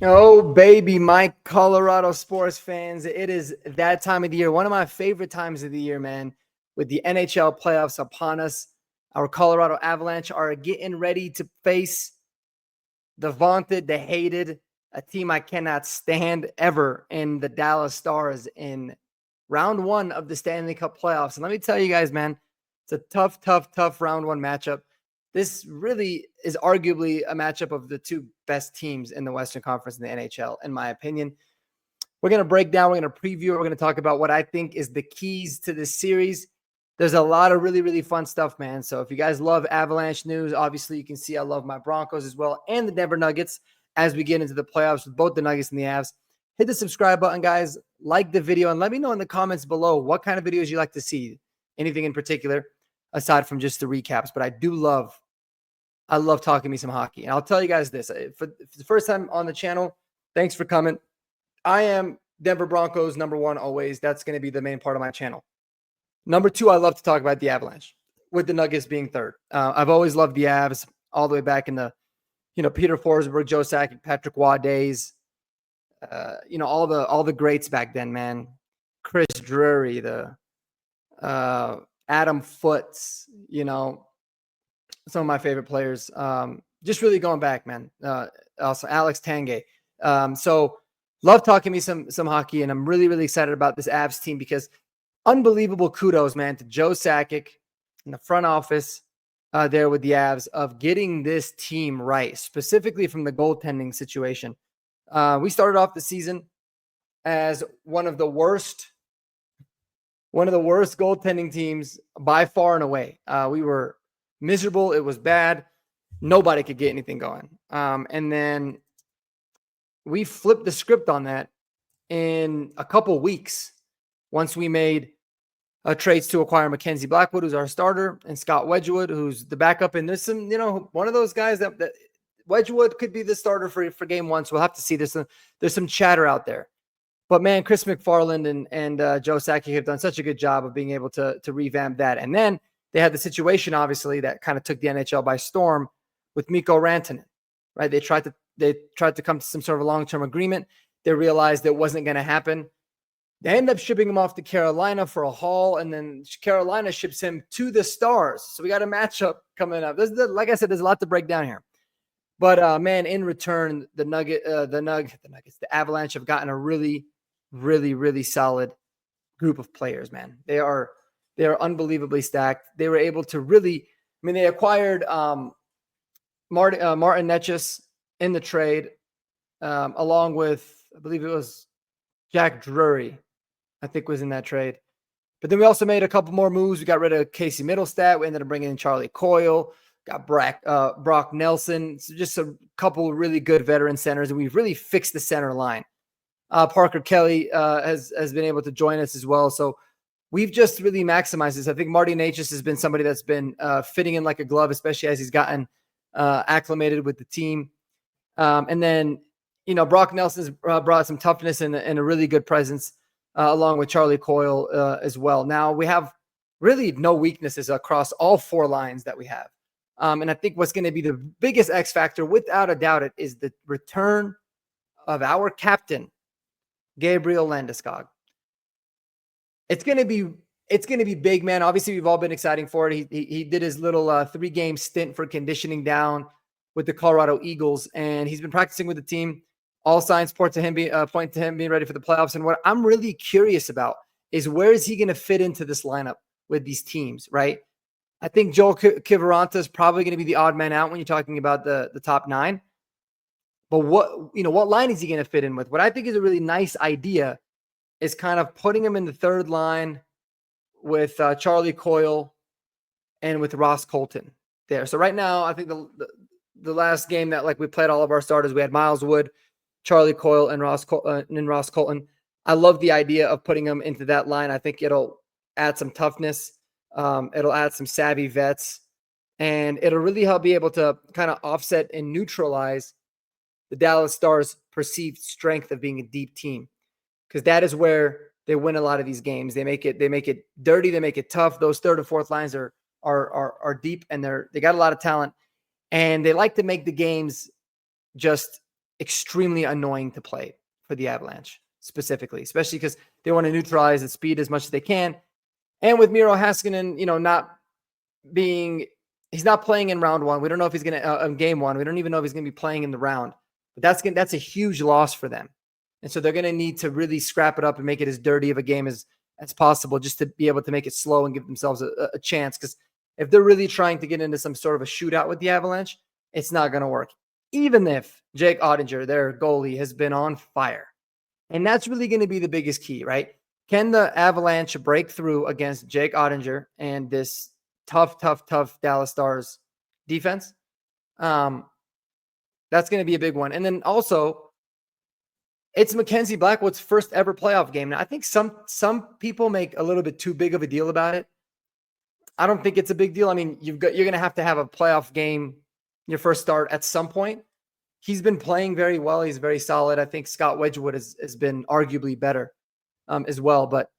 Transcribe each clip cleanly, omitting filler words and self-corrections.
Oh, baby, my Colorado sports fans. It is that time of the year. One of my favorite times of the year, man, with the NHL playoffs upon us. Our Colorado Avalanche are getting ready to face the vaunted, the hated, a team I cannot stand ever in the Dallas Stars in round one of the Stanley Cup playoffs. And let me tell you guys, man, it's a tough round one matchup. This really is arguably a matchup of the two best teams in the Western Conference in the NHL, in my opinion. We're going to break down, we're going to preview, we're going to talk about what I think is the keys to this series. There's a lot of really fun stuff, man. So if you guys love Avalanche news, obviously you can see I love my Broncos as well and the Denver Nuggets as we get into the playoffs with both the Nuggets and the Avs. Hit the subscribe button, guys. Like the video and let me know in the comments below what kind of videos you like to see. Anything in particular aside from just the recaps. But I love talking me some hockey. And I'll tell you guys this. For the first time on the channel, thanks for coming. I am Denver Broncos #1 always. That's going to be the main part of my channel. Number 2, I love to talk about the Avalanche, with the Nuggets being third. I've always loved the Avs all the way back in the, Peter Forsberg, Joe Sakic, Patrick Waugh days. All the greats back then, man. Chris Drury, the Adam Foots, some of my favorite players. Just really going back, man. Also Alex Tanguay. So love talking me some hockey, and I'm really excited about this Avs team because unbelievable kudos, man, to Joe Sakic in the front office there with the Avs of getting this team right, specifically from the goaltending situation. We started off the season as one of the worst goaltending teams by far and away. We were miserable. It was bad. Nobody could get anything going. And then we flipped the script on that in a couple weeks once we made trades to acquire Mackenzie Blackwood, who's our starter, and Scott Wedgwood, who's the backup. And there's some, one of those guys that Wedgwood could be the starter for game one. So we'll have to see. There's some chatter out there. But, man, Chris McFarland and Joe Sakic have done such a good job of being able to revamp that. And then they had the situation, obviously, that kind of took the NHL by storm with Mikko Rantanen, right? They tried to come to some sort of a long-term agreement. They realized it wasn't going to happen. They end up shipping him off to Carolina for a haul, and then Carolina ships him to the Stars. So we got a matchup coming up. Like I said, there's a lot to break down here. But, man, in return, the Avalanche have gotten a really solid group of players, man. They are unbelievably stacked. They were able to they acquired Martin Necas in the trade, along with, I believe it was Jack Drury, I think was in that trade. But then we also made a couple more moves. We got rid of Casey Middlestat. We ended up bringing in Charlie Coyle, got Brock Nelson. So just a couple of really good veteran centers, and we've really fixed the center line. Parker Kelly has been able to join us as well. So we've just really maximized this. I think Marty Necas has been somebody that's been fitting in like a glove, especially as he's gotten acclimated with the team. And then, Brock Nelson's brought some toughness and a really good presence along with Charlie Coyle as well. Now we have really no weaknesses across all 4 lines that we have. And I think what's going to be the biggest X factor, without a doubt, is the return of our captain, Gabriel Landeskog. It's going to be big, man. Obviously, we've all been exciting for it. He did his little 3-game stint for conditioning down with the Colorado Eagles, and he's been practicing with the team. All signs point to him being ready for the playoffs. And what I'm really curious about is where is he going to fit into this lineup with these teams, right? I think Joel Kiviranta is probably going to be the odd man out when you're talking about the top 9. But what line is he going to fit in with? What I think is a really nice idea is kind of putting him in the third line with Charlie Coyle and with Ross Colton there. So right now, I think the last game that we played all of our starters, we had Miles Wood, Charlie Coyle, and Ross Colton. I love the idea of putting them into that line. I think it'll add some toughness. It'll add some savvy vets, and it'll really help be able to kind of offset and neutralize the Dallas Stars' perceived strength of being a deep team, because that is where they win a lot of these games. They make it dirty. They make it tough. Those third and fourth lines are deep, and they got a lot of talent, and they like to make the games just extremely annoying to play for the Avalanche specifically, especially because they want to neutralize the speed as much as they can. And with Miro Haskinen, he's not playing in round one. We don't know if he's going to game one. We don't even know if he's going to be playing in the round. But that's a huge loss for them. And so they're going to need to really scrap it up and make it as dirty of a game as possible, just to be able to make it slow and give themselves a chance. Because if they're really trying to get into some sort of a shootout with the Avalanche, it's not going to work. Even if Jake Oettinger, their goalie, has been on fire. And that's really going to be the biggest key, right? Can the Avalanche break through against Jake Oettinger and this tough Dallas Stars defense? That's going to be a big one. And then also, it's Mackenzie Blackwood's first ever playoff game. Now, I think some people make a little bit too big of a deal about it. I don't think it's a big deal. I mean, you're going to have a playoff game, your first start at some point. He's been playing very well. He's very solid. I think Scott Wedgwood has been arguably better as well. But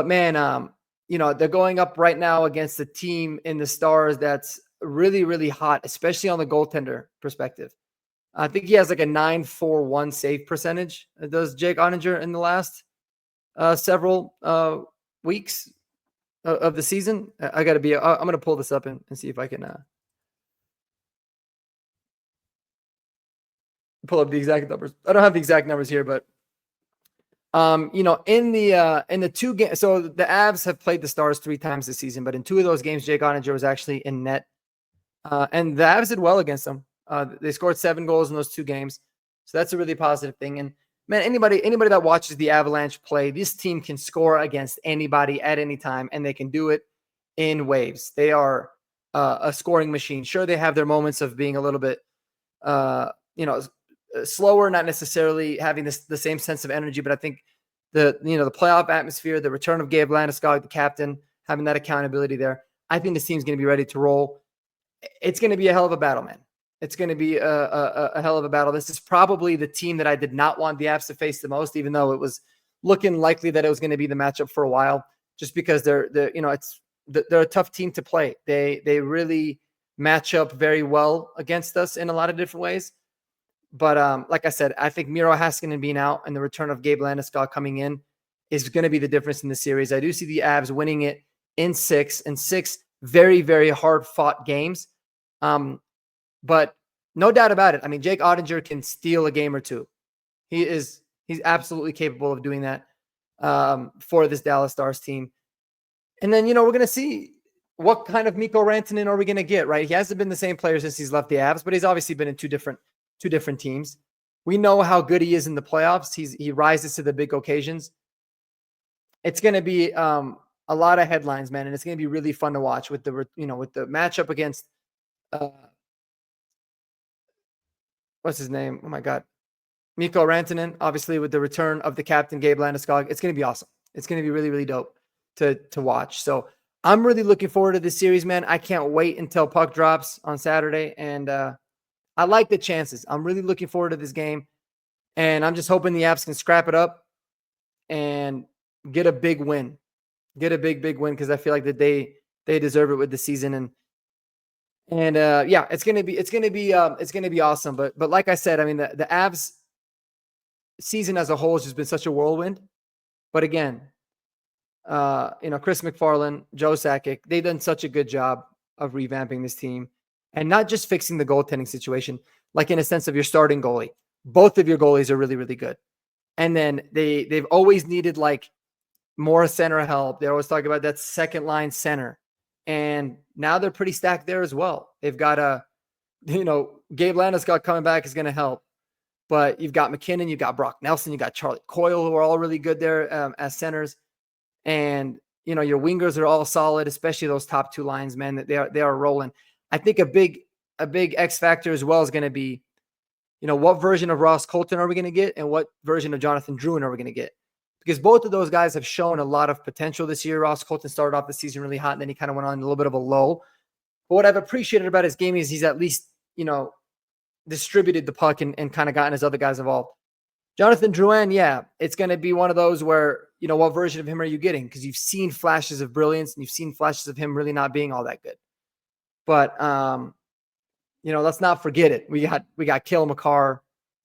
man, they're going up right now against a team in the Stars that's really, really hot, especially on the goaltender perspective. I think he has like a 9.41 save percentage. Does Jake Oettinger in the last several weeks of the season? I'm going to pull this up and see if I can pull up the exact numbers. I don't have the exact numbers here, but in the two games, so the Avs have played the Stars 3 times this season, but in 2 of those games, Jake Oettinger was actually in net, and the Avs did well against them. They scored 7 goals in those 2 games, so that's a really positive thing. And man, anybody that watches the Avalanche play, this team can score against anybody at any time, and they can do it in waves. They are a scoring machine. Sure, they have their moments of being a little bit, slower, not necessarily having the same sense of energy, but I think the playoff atmosphere, the return of Gabriel Landeskog, the captain, having that accountability there, I think this team's going to be ready to roll. It's going to be a hell of a battle, man. It's going to be a hell of a battle. This is probably the team that I did not want the Avs to face the most, even though it was looking likely that it was going to be the matchup for a while, just because they're a tough team to play. They really match up very well against us in a lot of different ways. But like I said, I think Miro Haskinen being out and the return of Gabe Landeskog coming in is going to be the difference in the series. I do see the Avs winning it in 6 very, very hard-fought games. But no doubt about it. I mean, Jake Oettinger can steal a game or 2. He's absolutely capable of doing that for this Dallas Stars team. And then, we're going to see what kind of Mikko Rantanen are we going to get, right? He hasn't been the same player since he's left the Avs, but he's obviously been in two different teams. We know how good he is in the playoffs. He rises to the big occasions. It's going to be a lot of headlines, man, and it's going to be really fun to watch with the matchup against what's his name? Oh my God, Mikko Rantanen. Obviously, with the return of the captain Gabe Landeskog, it's going to be awesome. It's going to be really, really dope to watch. So I'm really looking forward to this series, man. I can't wait until puck drops on Saturday, and I like the chances. I'm really looking forward to this game, and I'm just hoping the Avs can scrap it up and get a big win. Get a big win, because I feel like that they deserve it with the season. And it's gonna be awesome. But like I said, I mean, the Avs season as a whole has just been such a whirlwind. But again, Chris McFarland, Joe Sakic, they've done such a good job of revamping this team and not just fixing the goaltending situation, like in a sense of your starting goalie. Both of your goalies are really, really good. And then they've always needed like more center help. They always talk about that second line center. And now they're pretty stacked there as well. They've got Gabe Landeskog coming back is going to help. But you've got MacKinnon, you've got Brock Nelson, you've got Charlie Coyle, who are all really good there as centers. And, your wingers are all solid, especially those top 2 lines, man, that they are rolling. I think a big X factor as well is going to be, what version of Ross Colton are we going to get, and what version of Jonathan Drouin are we going to get? Because both of those guys have shown a lot of potential this year. Ross Colton started off the season really hot, and then he kind of went on a little bit of a low. But what I've appreciated about his game is he's at least, distributed the puck and kind of gotten his other guys involved. Jonathan Drouin, yeah, it's going to be one of those where, what version of him are you getting? Because you've seen flashes of brilliance, and you've seen flashes of him really not being all that good. But, let's not forget it. We got Cale, Makar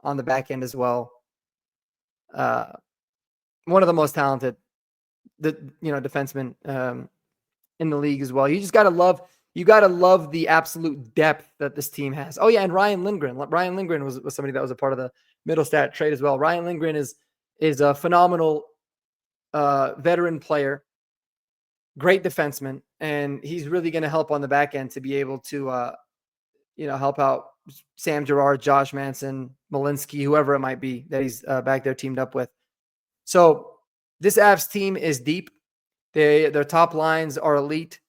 on the back end as well. One of the most talented, defensemen in the league as well. You just gotta love the absolute depth that this team has. Oh yeah, and Ryan Lindgren. Ryan Lindgren was somebody that was a part of the Middlestat trade as well. Ryan Lindgren is a phenomenal veteran player, great defenseman, and he's really going to help on the back end to be able to help out Sam Girard, Josh Manson, Malinsky, whoever it might be that he's back there teamed up with. So this Avs team is deep. Their top lines are elite.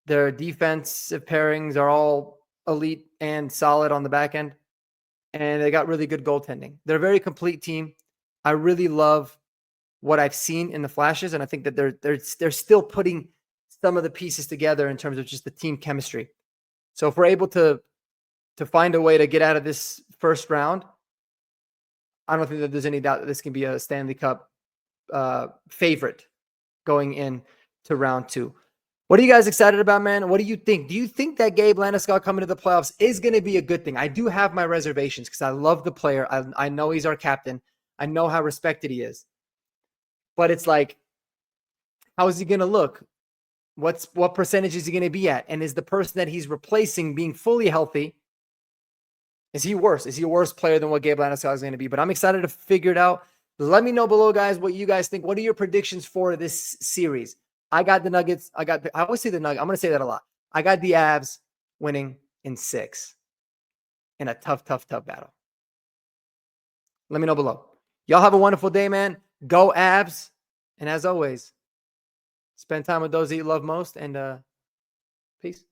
Their defensive pairings are all elite and solid on the back end. And they got really good goaltending. They're a very complete team. I really love what I've seen in the flashes, and I think that they're still putting some of the pieces together in terms of just the team chemistry. So if we're able to find a way to get out of this first round, I don't think that there's any doubt that this can be a Stanley Cup favorite going in to round 2. What are you guys excited about, man? What do you think? Do you think that Gabe Landeskog coming to the playoffs is going to be a good thing? I do have my reservations because I love the player. I know he's our captain. I know how respected he is. But it's like, how is he going to look? What percentage is he going to be at? And is the person that he's replacing being fully healthy? Is he worse? Is he a worse player than what Gabe Landeskog is going to be? But I'm excited to figure it out. Let me know below, guys, what you guys think. What are your predictions for this series? I got the Nuggets. I always say the Nuggets. I'm going to say that a lot. I got the Avs winning in 6 in a tough battle. Let me know below. Y'all have a wonderful day, man. Go Avs. And as always, spend time with those that you love most. And peace.